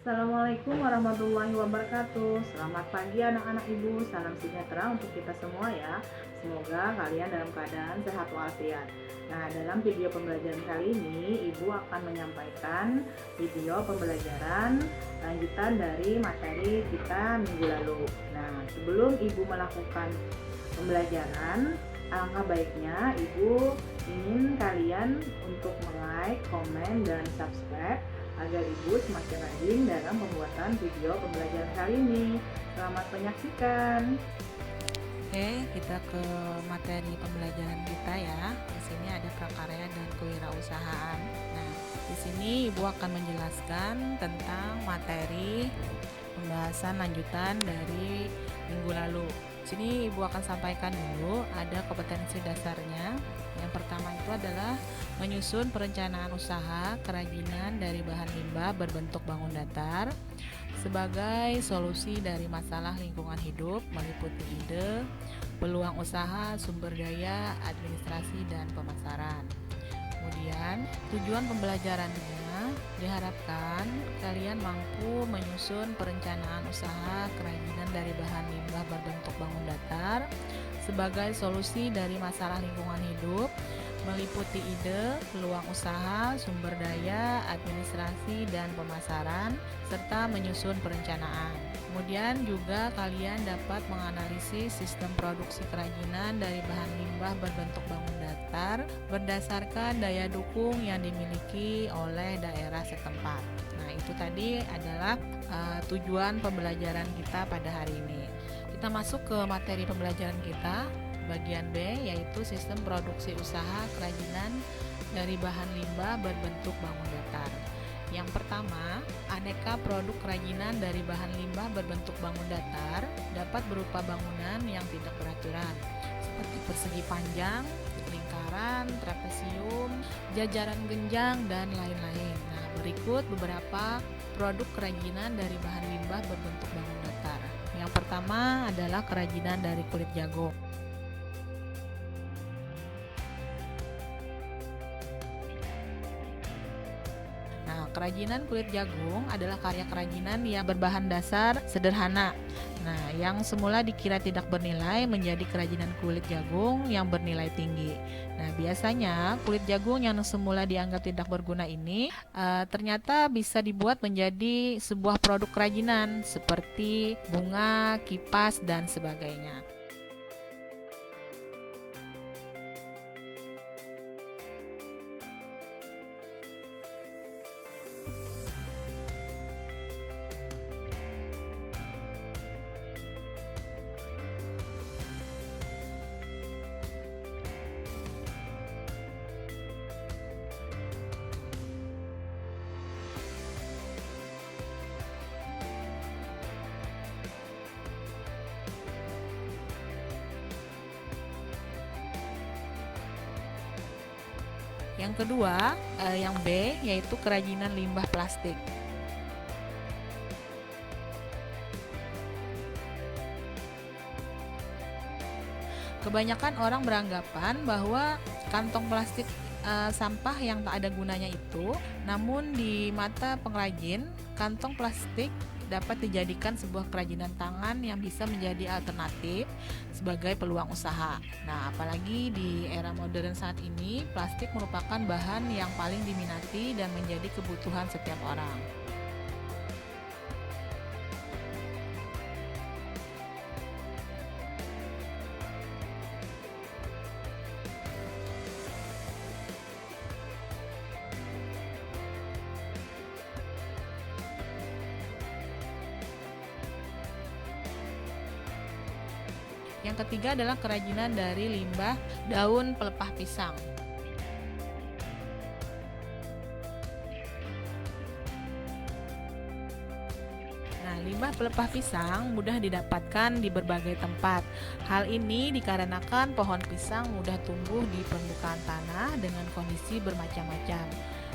Assalamualaikum warahmatullahi wabarakatuh. Selamat pagi anak-anak ibu, salam sejahtera untuk kita semua ya. Semoga kalian dalam keadaan sehat walafiat. Nah, dalam video pembelajaran kali ini, ibu akan menyampaikan video pembelajaran lanjutan dari materi kita minggu lalu. Nah, sebelum ibu melakukan pembelajaran, alangkah baiknya ibu ingin kalian untuk like, komen, dan subscribe agar ibu semakin rajin dalam pembuatan video pembelajaran kali ini. Selamat menyaksikan. Oke, kita ke materi pembelajaran kita ya. Di sini ada prakarya dan kewirausahaan. Nah, di sini ibu akan menjelaskan tentang materi pembahasan lanjutan dari minggu lalu. Di sini ibu akan sampaikan dulu ada kompetensi dasarnya. Yang pertama itu adalah menyusun perencanaan usaha kerajinan dari bahan limbah berbentuk bangun datar sebagai solusi dari masalah lingkungan hidup meliputi ide, peluang usaha, sumber daya, administrasi, dan pemasaran. Kemudian, tujuan pembelajarannya diharapkan kalian mampu menyusun perencanaan usaha kerajinan dari bahan limbah berbentuk bangun datar sebagai solusi dari masalah lingkungan hidup meliputi ide, peluang usaha, sumber daya, administrasi, dan pemasaran, serta menyusun perencanaan. Kemudian juga kalian dapat menganalisis sistem produksi kerajinan dari bahan limbah berbentuk bangun datar berdasarkan daya dukung yang dimiliki oleh daerah setempat. Nah, itu tadi adalah tujuan pembelajaran kita pada hari ini. Kita masuk ke materi pembelajaran kita. Bagian B yaitu sistem produksi usaha kerajinan dari bahan limbah berbentuk bangun datar. Yang pertama, aneka produk kerajinan dari bahan limbah berbentuk bangun datar dapat berupa bangunan yang tidak beraturan seperti persegi panjang, lingkaran, trapesium, jajaran genjang, dan lain-lain. Nah, berikut beberapa produk kerajinan dari bahan limbah berbentuk bangun datar. Yang pertama adalah kerajinan dari kulit jagung. Kerajinan kulit jagung adalah karya kerajinan yang berbahan dasar sederhana. Nah, yang semula dikira tidak bernilai menjadi kerajinan kulit jagung yang bernilai tinggi. Nah, biasanya kulit jagung yang semula dianggap tidak berguna ini ternyata bisa dibuat menjadi sebuah produk kerajinan seperti bunga, kipas, dan sebagainya. Yang kedua, yang B, yaitu kerajinan limbah plastik. Kebanyakan orang beranggapan bahwa kantong plastik sampah yang tak ada gunanya itu, namun di mata pengrajin, kantong plastik dapat dijadikan sebuah kerajinan tangan yang bisa menjadi alternatif sebagai peluang usaha. Nah, apalagi di era modern saat ini, plastik merupakan bahan yang paling diminati dan menjadi kebutuhan setiap orang. Yang ketiga adalah kerajinan dari limbah daun pelepah pisang. Nah, limbah pelepah pisang mudah didapatkan di berbagai tempat. Hal ini dikarenakan pohon pisang mudah tumbuh di permukaan tanah dengan kondisi bermacam-macam.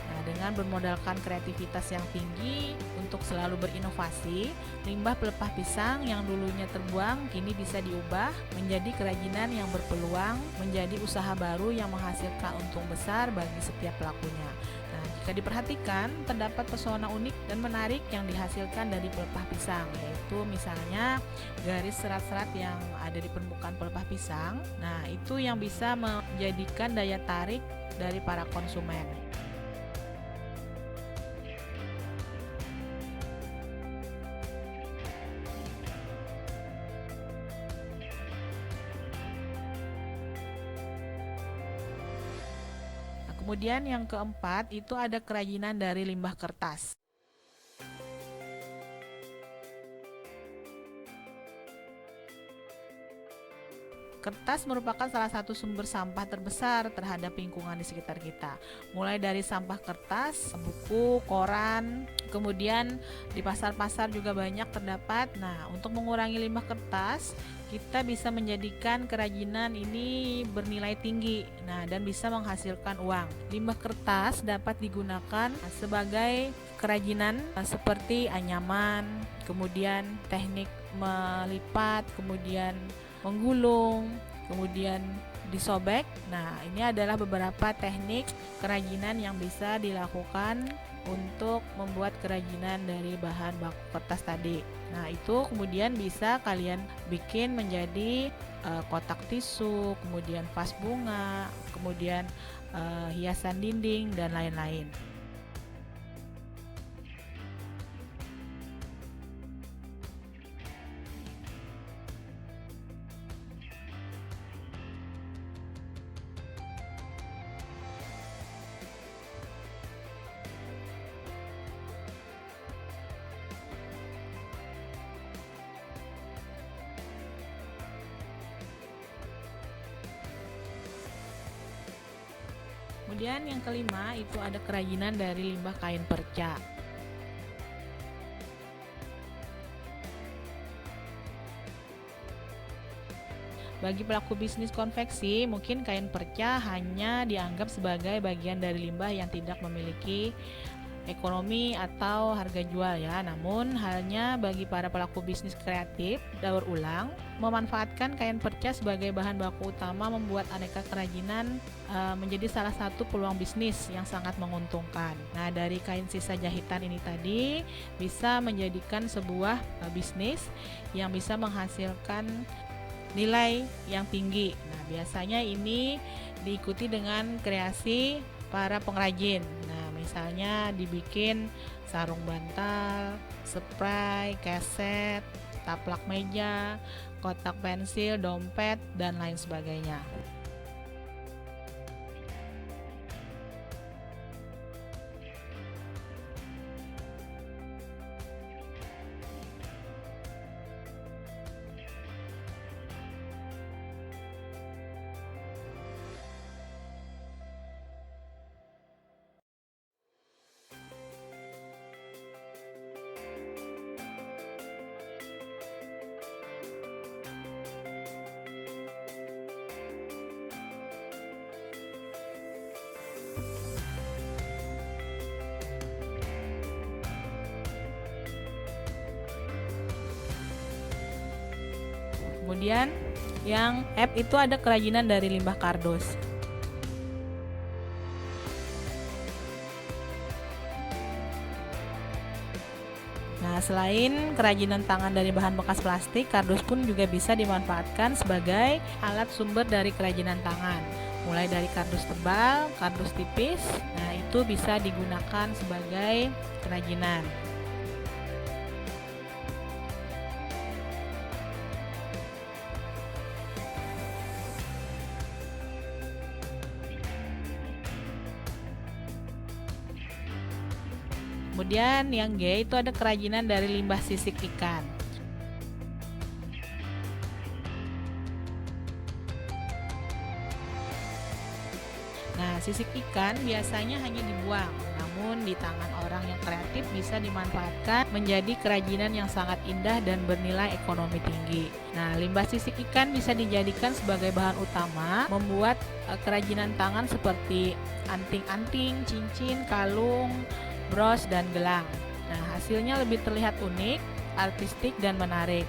Nah, Nah, dengan bermodalkan kreativitas yang tinggi untuk selalu berinovasi, limbah pelepah pisang yang dulunya terbuang kini bisa diubah menjadi kerajinan yang berpeluang menjadi usaha baru yang menghasilkan untung besar bagi setiap pelakunya. Nah, jika diperhatikan, terdapat pesona unik dan menarik yang dihasilkan dari pelepah pisang, yaitu misalnya garis serat-serat yang ada di permukaan pelepah pisang. Nah, itu yang bisa menjadikan daya tarik dari para konsumen. Kemudian yang keempat itu ada kerajinan dari limbah kertas. Kertas merupakan salah satu sumber sampah terbesar terhadap lingkungan di sekitar kita. Mulai dari sampah kertas, buku, koran, kemudian di pasar-pasar juga banyak terdapat. Nah, untuk mengurangi limbah kertas, kita bisa menjadikan kerajinan ini bernilai tinggi, dan bisa menghasilkan uang. Limbah kertas dapat digunakan sebagai kerajinan seperti anyaman, kemudian teknik melipat, kemudian menggulung, kemudian disobek. Nah, ini adalah beberapa teknik kerajinan yang bisa dilakukan untuk membuat kerajinan dari bahan baku kertas tadi. Nah, itu kemudian bisa kalian bikin menjadi kotak tisu, kemudian vas bunga, kemudian hiasan dinding, dan lain-lain. Kemudian yang kelima itu ada kerajinan dari limbah kain perca. Bagi pelaku bisnis konveksi, mungkin kain perca hanya dianggap sebagai bagian dari limbah yang tidak memiliki ekonomi atau harga jual ya. Namun halnya bagi para pelaku bisnis kreatif daur ulang, memanfaatkan kain perca sebagai bahan baku utama membuat aneka kerajinan menjadi salah satu peluang bisnis yang sangat menguntungkan. Nah, dari kain sisa jahitan ini tadi bisa menjadikan sebuah bisnis yang bisa menghasilkan nilai yang tinggi. Nah, biasanya ini diikuti dengan kreasi para pengrajin. Nah, misalnya dibikin sarung bantal, spray, keset, taplak meja, kotak pensil, dompet, dan lain sebagainya. Kemudian yang F itu ada kerajinan dari limbah kardus. Nah, selain kerajinan tangan dari bahan bekas plastik, kardus pun juga bisa dimanfaatkan sebagai alat sumber dari kerajinan tangan. Mulai dari kardus tebal, kardus tipis, nah itu bisa digunakan sebagai kerajinan. Kemudian yang G itu ada kerajinan dari limbah sisik ikan. Nah, sisik ikan biasanya hanya dibuang, namun di tangan orang yang kreatif bisa dimanfaatkan menjadi kerajinan yang sangat indah dan bernilai ekonomi tinggi. Nah, limbah sisik ikan bisa dijadikan sebagai bahan utama membuat kerajinan tangan seperti anting-anting, cincin, kalung, bros, dan gelang. Nah, hasilnya lebih terlihat unik, artistik, dan menarik.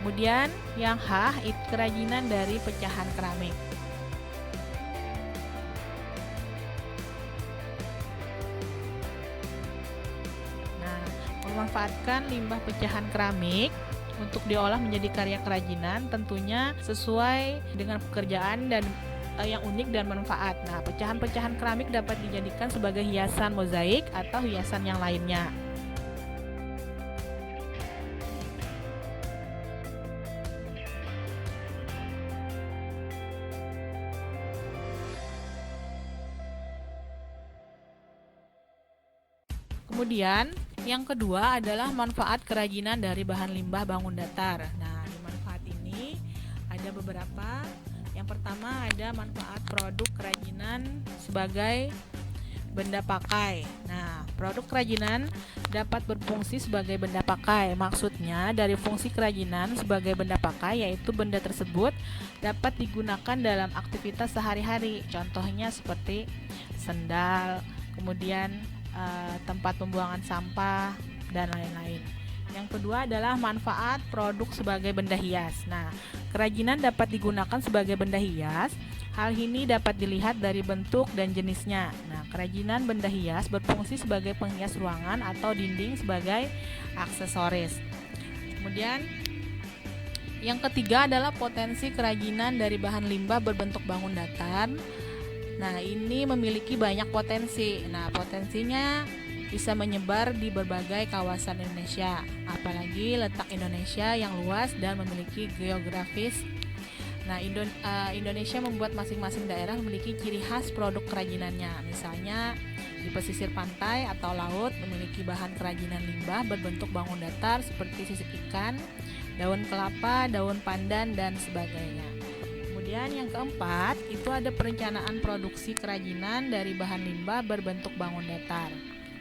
Kemudian yang H itu kerajinan dari pecahan keramik. Nah, memanfaatkan limbah pecahan keramik untuk diolah menjadi karya kerajinan tentunya sesuai dengan pekerjaan dan yang unik dan manfaat. Nah, pecahan-pecahan keramik dapat dijadikan sebagai hiasan mozaik atau hiasan yang lainnya. Kemudian, yang kedua adalah manfaat kerajinan dari bahan limbah bangun datar. Nah, di manfaat ini ada beberapa. Yang pertama ada manfaat produk kerajinan sebagai benda pakai. Nah, produk kerajinan dapat berfungsi sebagai benda pakai. Maksudnya, dari fungsi kerajinan sebagai benda pakai yaitu benda tersebut dapat digunakan dalam aktivitas sehari-hari. Contohnya seperti sendal, kemudian tempat pembuangan sampah, dan lain-lain. Yang kedua adalah manfaat produk sebagai benda hias. Nah, kerajinan dapat digunakan sebagai benda hias. Hal ini dapat dilihat dari bentuk dan jenisnya. Nah, kerajinan benda hias berfungsi sebagai penghias ruangan atau dinding sebagai aksesoris. Kemudian yang ketiga adalah potensi kerajinan dari bahan limbah berbentuk bangun datar. Nah, ini memiliki banyak potensi. Nah, potensinya bisa menyebar di berbagai kawasan Indonesia, apalagi letak Indonesia yang luas dan memiliki geografis. Nah, Indonesia membuat masing-masing daerah memiliki ciri khas produk kerajinannya. Misalnya di pesisir pantai atau laut memiliki bahan kerajinan limbah berbentuk bangun datar seperti sisik ikan, daun kelapa, daun pandan, dan sebagainya. Kemudian yang keempat itu ada perencanaan produksi kerajinan dari bahan limbah berbentuk bangun datar.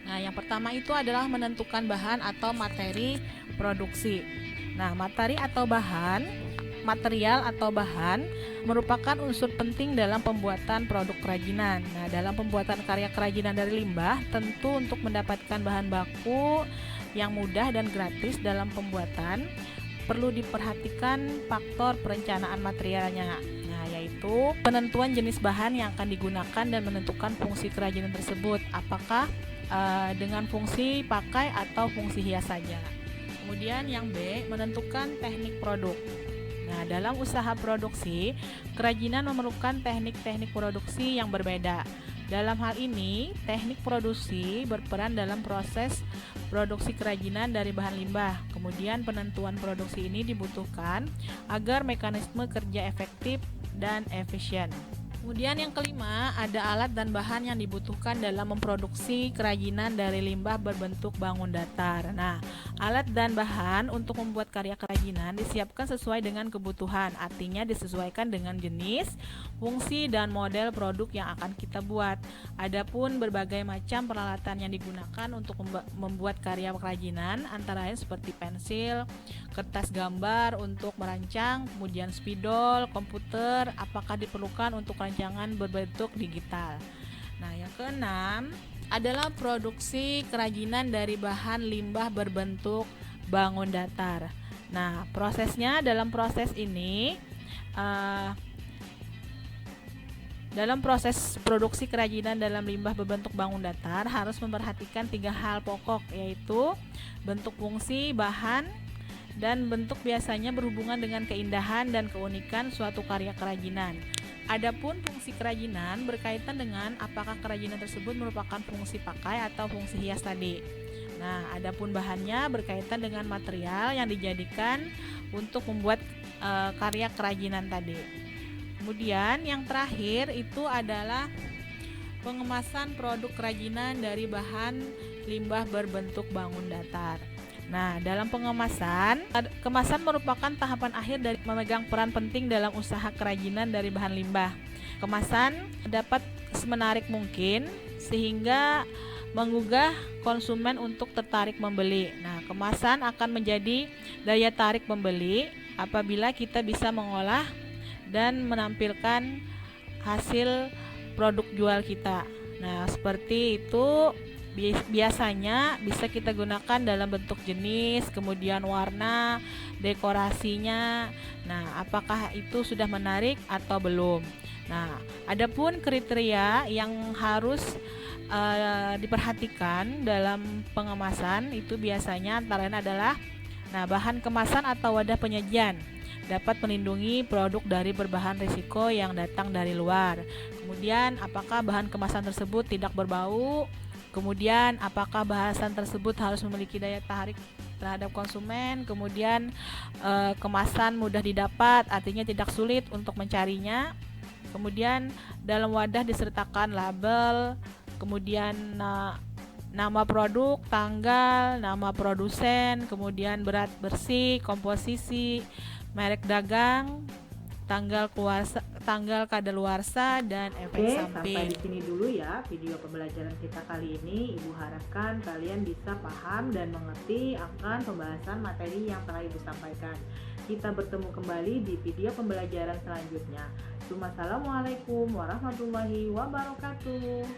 Nah, yang pertama itu adalah menentukan bahan atau materi produksi. Nah, material atau bahan merupakan unsur penting dalam pembuatan produk kerajinan. Nah, dalam pembuatan karya kerajinan dari limbah, tentu untuk mendapatkan bahan baku yang mudah dan gratis dalam pembuatan, perlu diperhatikan faktor perencanaan materialnya. Nah, yaitu penentuan jenis bahan yang akan digunakan dan menentukan fungsi kerajinan tersebut. Apakah dengan fungsi pakai atau fungsi hias saja. Kemudian yang B, menentukan teknik produk. Nah, dalam usaha produksi, kerajinan memerlukan teknik-teknik produksi yang berbeda. Dalam hal ini, teknik produksi berperan dalam proses produksi kerajinan dari bahan limbah. Kemudian penentuan produksi ini dibutuhkan agar mekanisme kerja efektif dan efisien. Kemudian yang kelima, ada alat dan bahan yang dibutuhkan dalam memproduksi kerajinan dari limbah berbentuk bangun datar. Nah, alat dan bahan untuk membuat karya kerajinan disiapkan sesuai dengan kebutuhan, artinya disesuaikan dengan jenis, fungsi, dan model produk yang akan kita buat. Adapun berbagai macam peralatan yang digunakan untuk membuat karya kerajinan, antara lain seperti pensil, kertas gambar untuk merancang, kemudian spidol, komputer, apakah diperlukan untuk rancangan berbentuk digital. Nah, yang keenam adalah produksi kerajinan dari bahan limbah berbentuk bangun datar. Nah, prosesnya dalam proses produksi kerajinan dalam limbah berbentuk bangun datar harus memperhatikan 3 hal pokok, yaitu bentuk, fungsi, bahan, dan bentuk biasanya berhubungan dengan keindahan dan keunikan suatu karya kerajinan. Adapun fungsi kerajinan berkaitan dengan apakah kerajinan tersebut merupakan fungsi pakai atau fungsi hias tadi. Nah, adapun bahannya berkaitan dengan material yang dijadikan untuk membuat karya kerajinan tadi. Kemudian yang terakhir itu adalah pengemasan produk kerajinan dari bahan limbah berbentuk bangun datar. Nah, dalam pengemasan, kemasan merupakan tahapan akhir dari memegang peran penting dalam usaha kerajinan dari bahan limbah. Kemasan dapat semenarik mungkin sehingga menggugah konsumen untuk tertarik membeli. Nah, kemasan akan menjadi daya tarik pembeli apabila kita bisa mengolah dan menampilkan hasil produk jual kita. Nah, seperti itu biasanya bisa kita gunakan dalam bentuk jenis, kemudian warna, dekorasinya. Nah, apakah itu sudah menarik atau belum? Nah, adapun kriteria yang harus diperhatikan dalam pengemasan itu biasanya antara lain adalah bahan kemasan atau wadah penyajian dapat melindungi produk dari berbahan risiko yang datang dari luar. Kemudian apakah bahan kemasan tersebut tidak berbau? Kemudian apakah bahasan tersebut harus memiliki daya tarik terhadap konsumen? Kemudian kemasan mudah didapat, artinya tidak sulit untuk mencarinya. Kemudian dalam wadah disertakan label, kemudian nama produk, tanggal, nama produsen, kemudian berat bersih, komposisi, merek dagang, tanggal kadaluarsa, dan efek samping. Sampai di sini dulu ya video pembelajaran kita kali ini. Ibu harapkan kalian bisa paham dan mengerti akan pembahasan materi yang telah Ibu sampaikan. Kita bertemu kembali di video pembelajaran selanjutnya. Assalamualaikum warahmatullahi wabarakatuh.